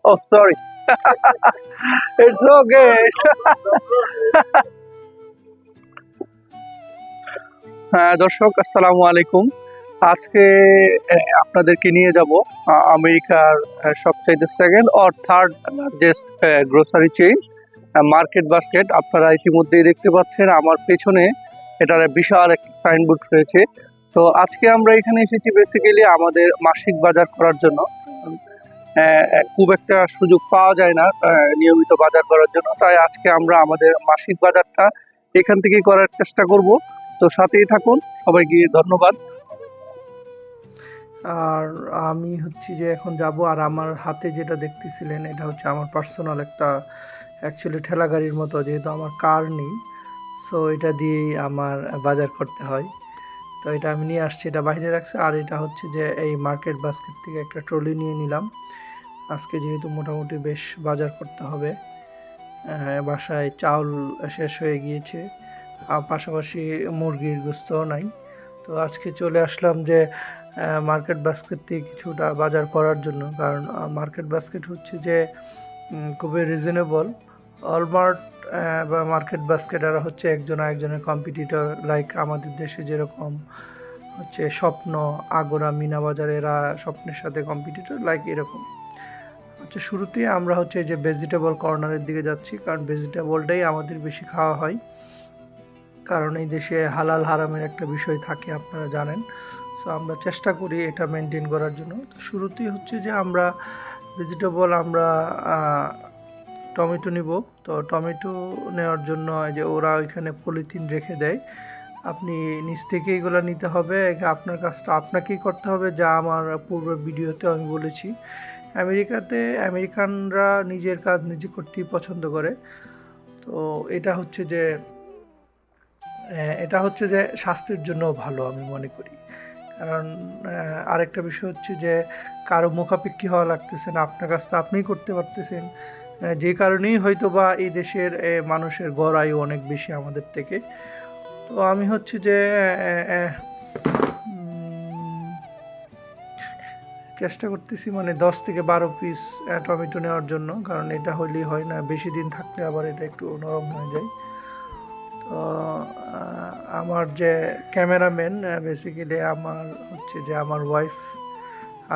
Oh, sorry. It's okay. হ্যাঁ দর্শক, আসসালামু আলাইকুম। আজকে আপনাদেরকে নিয়ে যাব আমেরিকার সবচাইতে second or third largest grocery chain market basket. আপনারা ইতিমধ্যেই দেখতে পাচ্ছেন আমার পেছনে এটার বিশাল একটা সাইনবোর্ড রয়েছে। তো আজকে আমরা এখানে এসেছি বেসিক্যালি আমাদের মাসিক বাজার করার জন্য। খুব একটা সুযোগ পাওয়া যায় না নিয়মিত বাজার করার জন্য, তাই আজকে আমরা আমাদের মাসিক বাজারটা এখান থেকেই করার চেষ্টা করব। তো সাথেই থাকুন, সবাইকে ধন্যবাদ। আর আমি হচ্ছি যে এখন যাব, আর আমার হাতে যেটা দেখতেছিলেন এটা হচ্ছে আমার পার্সোনাল একটা অ্যাকচুয়ালি ঠেলা গাড়ির মতো, যেহেতু আমার কার নেই, সো এটা দিয়েই আমার বাজার করতে হয়। তো এটা আমি নিয়ে আসছি, এটা বাইরে রাখছে। আর এটা হচ্ছে যে এই মার্কেট বাস্কেট থেকে একটা ট্রলি নিয়ে নিলাম আজকে, যেহেতু মোটামুটি বেশ বাজার করতে হবে। বাসায় চাউল শেষ হয়ে গিয়েছে, আর পাশাপাশি মুরগির গোস্তও নাই। তো আজকে চলে আসলাম যে মার্কেট বাস্কেট থেকে কিছুটা বাজার করার জন্য, কারণ মার্কেট বাস্কেট হচ্ছে যে খুবই রিজনেবল। অলমার্ট বা মার্কেট বাস্কেট এরা হচ্ছে একজন আরেকজনের কম্পিটিটর, লাইক আমাদের দেশে যেরকম হচ্ছে স্বপ্ন, আগোরা, মিনা বাজার, এরা স্বপ্নের সাথে কম্পিটিটর, লাইক এরকম। আচ্ছা, শুরুতেই আমরা হচ্ছে যে ভেজিটেবল কর্নারের দিকে যাচ্ছি, কারণ ভেজিটেবলটাই আমাদের বেশি খাওয়া হয়, কারণ এই দেশে হালাল হারামের একটা বিষয় থাকে, আপনারা জানেন। সো আমরা চেষ্টা করি এটা মেনটেন করার জন্য। তো শুরুতেই হচ্ছে যে আমরা ভেজিটেবল, আমরা টমেটো নিব। তো টমেটো নেওয়ার জন্য যে ওরা ওইখানে পলিথিন রেখে দেয়, আপনি নিচ থেকে এগুলো নিতে হবে। আপনার কাজটা আপনাকেই করতে হবে, যা আমার পূর্বের ভিডিওতে আমি বলেছি। আমেরিকানরা নিজের কাজ নিজে করতেই পছন্দ করে। তো এটা হচ্ছে যে স্বাস্থ্যের জন্য ভালো আমি মনে করি। কারণ আরেকটা বিষয় হচ্ছে যে কারো মুখাপেক্ষী হওয়া লাগতেছে না, আপনার কাজটা আপনিই করতে পারতেছেন। যে কারণেই হয়তো বা এই দেশের মানুষের গড় আয়ু অনেক বেশি আমাদের থেকে। তো আমি হচ্ছে যে চেষ্টা করতেছি মানে 10 থেকে 12 পিস টমেটো নেওয়ার জন্য, কারণ এটা হইলেই হয় না, বেশি দিন থাকলে আবার এটা একটু নরম হয়ে যায়। তো আমার যে ক্যামেরাম্যান, বেসিক্যালি আমার হচ্ছে যে আমার ওয়াইফ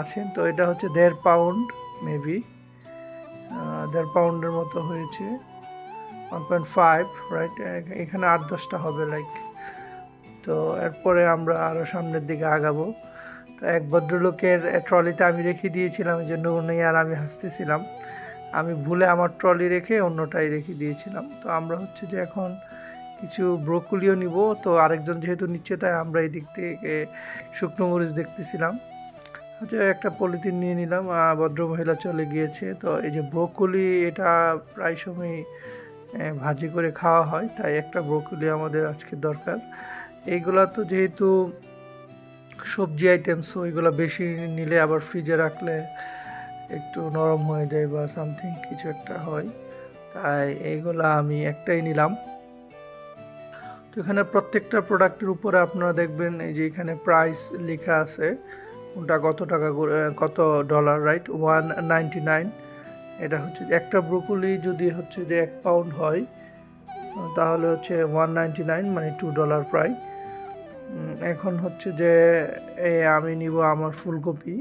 আছেন। তো এটা হচ্ছে 1.5 পাউন্ড, মেবি 1.5 পাউন্ডের মতো হয়েছে, 1.5, রাইট। এখানে 8-10টা হবে লাইক। তো এরপরে আমরা আরও সামনের দিকে আগাবো। তো এক ভদ্রলোকের ট্রলিতে আমি রেখে দিয়েছিলাম, এই জন্য উনি আর আমি হাসতেছিলাম। আমি ভুলে আমার ট্রলি রেখে অন্যটাই রেখে দিয়েছিলাম। তো আমরা হচ্ছে যে এখন কিছু ব্রোকলিও নিব। তো আরেকজন যেহেতু নিচ্ছে, তাই আমরা এই দিক থেকে শুকনো মরিচ দেখতেছিলাম। আচ্ছা, একটা পলিথিন নিয়ে নিলাম, ভদ্রমহিলা চলে গিয়েছে। তো এই যে ব্রোকলি, এটা প্রায় সময় ভাজি করে খাওয়া হয়, তাই একটা ব্রোকলি আমাদের আজকে দরকার। এইগুলা তো যেহেতু সবজি আইটেমস, ওইগুলো বেশি নিলে আবার ফ্রিজে রাখলে একটু নরম হয়ে যায় বা সামথিং কিছু একটা হয়, তাই এইগুলা আমি একটাই নিলাম। তো এখানে প্রত্যেকটা প্রোডাক্টের উপরে আপনারা দেখবেন এই যে এখানে প্রাইস লেখা আছে, কোনটা কত টাকা কত ডলার, রাইট। 1.99। এটা হচ্ছে একটা ব্রোকলি যদি হচ্ছে যে 1 পাউন্ড হয়, তাহলে হচ্ছে 1.99, মানে $2 প্রায়। এখন হচ্ছে যে আমি নিব আমার ফুলকপি,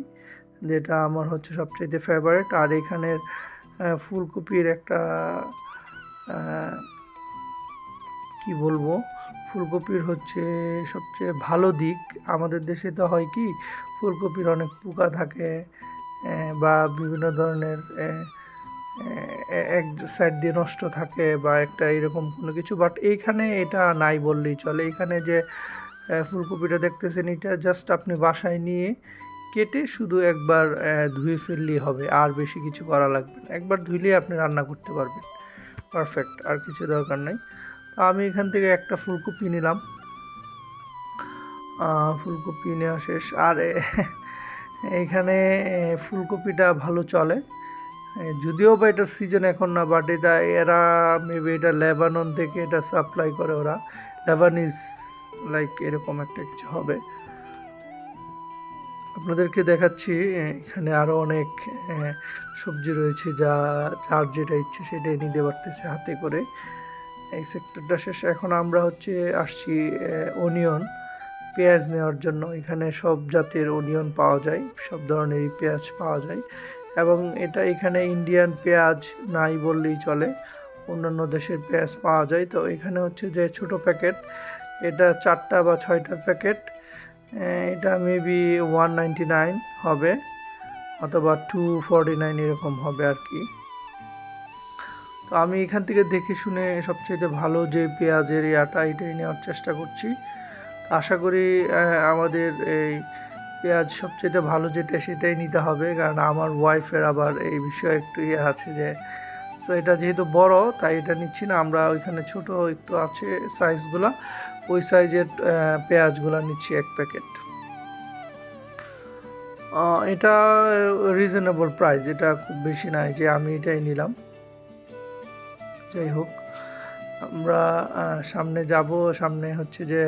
যেটা আমার হচ্ছে সবচাইতে ফেভারিট। আর এখানের ফুলকপির একটা কি বলবো, ফুলকপির হচ্ছে সবচেয়ে ভালো দিক, আমাদের দেশে তো হয় কি, ফুলকপির অনেক পোকা থাকে, বা বিভিন্ন ধরনের এক সাইড দিয়ে নষ্ট থাকে বা একটা এরকম কোনো কিছু, বাট এইখানে এটা নাই বললেই চলে। এখানে যে ফুলকপিটা দেখতেছেন, এটা জাস্ট আপনি বাসায় নিয়ে কেটে শুধু একবার ধুয়ে ফেললেই হবে, আর বেশি কিছু করা লাগবে না। একবার ধুইলেই আপনি রান্না করতে পারবেন, পারফেক্ট, আর কিছু দরকার নেই। তো আমি এখান থেকে একটা ফুলকপি নিলাম। ফুলকপি নেওয়া শেষ। আর এইখানে ফুলকপিটা ভালো চলে, যদিও বা এটার সিজন এখন না, বাট এটা এরা মেবি এটা লেবানন থেকে এটা সাপ্লাই করে, ওরা লেবানিজ লাইক এরকম একটা কিছু হবে। আপনাদেরকে দেখাচ্ছি এখানে আরও অনেক সবজি রয়েছে, যার যেটা ইচ্ছে সেটাই নিতে পারতেছে হাতে করে। এই সেক্টরটা শেষ। এখন আমরা আসছি অনিয়ন, পেঁয়াজ নেওয়ার জন্য। এখানে সব জাতের অনিয়ন পাওয়া যায়, সব ধরনেরই পেঁয়াজ পাওয়া যায়, এবং এটা এখানে ইন্ডিয়ান পেঁয়াজ নাই বললেই চলে, অন্যান্য দেশের পেঁয়াজ পাওয়া যায়। তো এখানে যে ছোট প্যাকেট, এটা 4টা বা 6টার প্যাকেট, এটা মেবি 199 হবে অথবা 249 এরকম হবে আর কি। তো আমি এখান থেকে দেখে শুনে সবচেয়ে ভালো যে পেঁয়াজের এটাই নেওয়ার চেষ্টা করছি। তো আশা করি আমাদের এই পেঁয়াজ সবচেয়ে ভালো যেটা সেটাই নিতে হবে, কারণ আমার ওয়াইফের আবার এই বিষয়ে একটু আছে যে, সো এটা যেহেতু বড় তাই এটা নিচ্ছি না আমরা। ওইখানে ছোট একটু আছে সাইজগুলা, ওই সাইজের পেঁয়াজগুলা নিচ্ছি 1 প্যাকেট। এটা রিজনেবল প্রাইস, এটা খুব বেশি নাই যে আমি এটাই নিলাম। যাই হোক, আমরা সামনে যাব, সামনে যে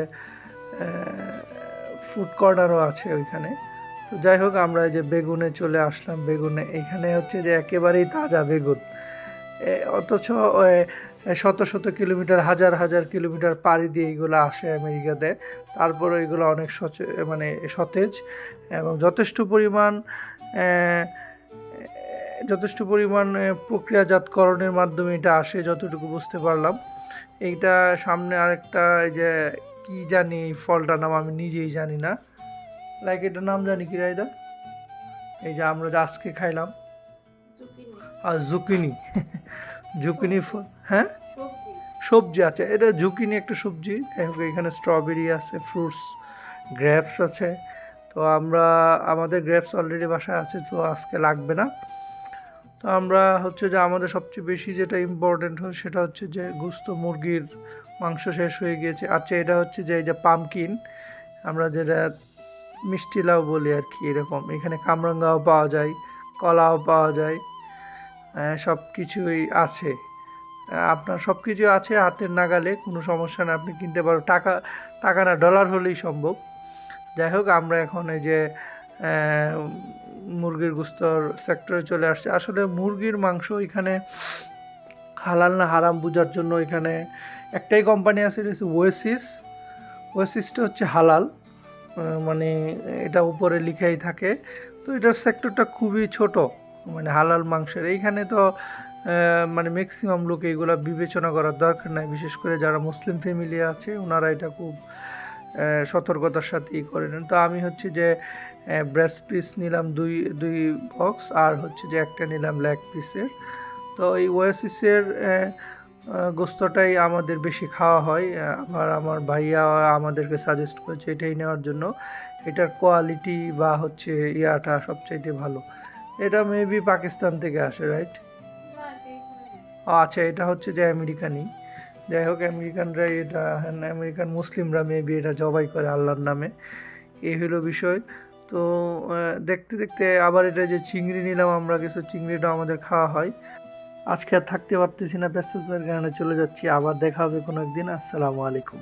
ফুড কর্নারও আছে ওইখানে। তো যাই হোক, আমরা এই যে বেগুনে চলে আসলাম। বেগুনে এখানে যে একেবারেই তাজা বেগুন, অথচ শত শত কিলোমিটার, হাজার হাজার কিলোমিটার পাড়ি দিয়ে এগুলো আসে আমেরিকাতে, তারপরে এগুলো অনেক সতেজ এবং যথেষ্ট পরিমাণ প্রক্রিয়াজাতকরণের মাধ্যমে এটা আসে, যতটুকু বুঝতে পারলাম। এইটা সামনে আরেকটা এই যে কি জানি, এই ফলটার নাম আমি নিজেই জানি না, এটার নাম জানি কি রাইদা, এই যে আমরা আজকে খাইলাম, আর জুকিনি। জুকিনি ফল, হ্যাঁ সবজি আছে, এটা জুকিনি একটা সবজি। এখানে স্ট্রবেরি আছে, ফ্রুটস, গ্রেপস আছে। তো আমাদের গ্রেপস অলরেডি বাসায় আছে, তো আজকে লাগবে না। তো আমরা যে আমাদের সবচেয়ে বেশি যেটা ইম্পর্টেন্ট হয় সেটা যে গোস্ত, মুরগির মাংস শেষ হয়ে গিয়েছে। আচ্ছা, এটা যে এই যে পামকিন, আমরা যেটা মিষ্টি লাউ বলি আর কি, এরকম এখানে কামরাঙ্গাও পাওয়া যায়, কলাও পাওয়া যায়, সব কিছুই আছে। আপনার সব কিছু আছে হাতের নাগালে, কোনো সমস্যা না, আপনি কিনতে পারো। টাকা না, ডলার হলেই সম্ভব। যাই হোক, আমরা এখন এই যে মুরগির গোস্তর সেক্টরে চলে আসছে। আসলে মুরগির মাংস এখানে হালাল না হারাম বোঝার জন্য এখানে একটাই কোম্পানি আছে, এটা ওয়েসিস। ওয়েসিসটা হালাল, মানে এটা উপরে লিখাই থাকে। তো এটার সেক্টরটা খুবই ছোট, হালাল মাংসের। এইখানে তো ম্যাক্সিমাম লোক এইগুলো বিবেচনা করার দরকার নাই, বিশেষ করে যারা মুসলিম ফ্যামিলি আছে ওনারা এটা খুব সতর্কতার সাথেই করে নেন। তো আমি যে ব্রেস্ট পিস নিলাম দুই বক্স, আর যে একটা নিলাম লেগ পিসের। তো এই ওয়াসিসের গোস্তটাই আমাদের বেশি খাওয়া হয়। আবার আমার ভাইয়া আমাদেরকে সাজেস্ট করেছে এটাই নেওয়ার জন্য। এটার কোয়ালিটি বা ইয়াটা সবচাইতে ভালো। এটা মেবি পাকিস্তান থেকে আসে, রাইট? আচ্ছা, এটা যে আমেরিকানই। যাই হোক, আমেরিকানরাই এটা, আমেরিকান মুসলিমরা মেবি এটা জবাই করে আল্লাহর নামে, এই হলো বিষয়। তো দেখতে দেখতে আবার এটা যে চিংড়ি নিলাম আমরা, কিছু চিংড়িটা আমাদের খাওয়া হয়। আজকে আর থাকতে পারতেছি না, ব্যস্ততার কারণে চলে যাচ্ছি। আবার দেখা হবে কোনো একদিন। আসসালামু আলাইকুম।